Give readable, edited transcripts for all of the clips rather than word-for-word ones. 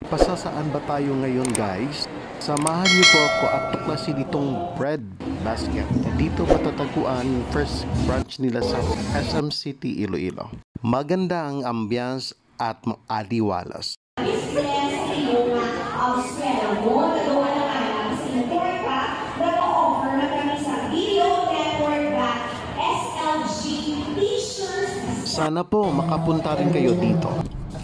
Pasasaan ba tayo ngayon guys? Samahan niyo po ako at tuklasin itong bread basket. Dito matatagpuan yung first branch nila sa SM City, Iloilo. Maganda ang ambience at aliwalas. Sana po makapunta rin kayo dito.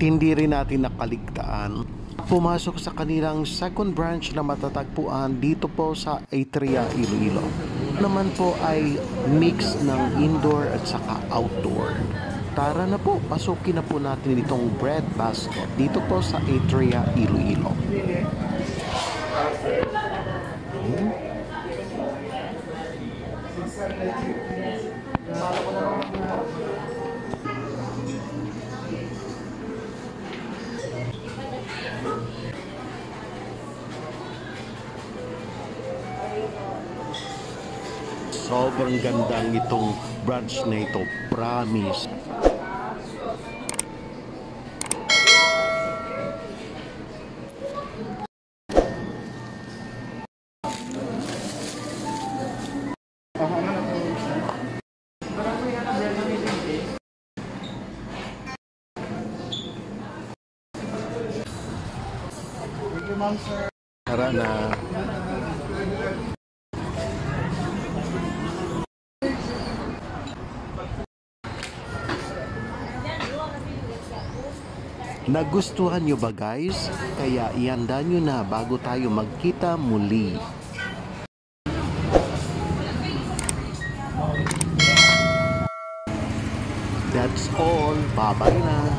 Hindi rin natin nakaligtaan pumasok sa kanilang second branch na matatagpuan dito po sa Atria, Iloilo. Naman po ay mix ng indoor at saka outdoor. Tara na po, pasukin na po natin itong bread basket dito po sa Atria, Iloilo. Sobrang gandang itong branch na ito, promise. Tara na. Nagustuhan nyo ba guys? Kaya ihanda nyo na bago tayo magkita muli. That's all. Bye-bye na.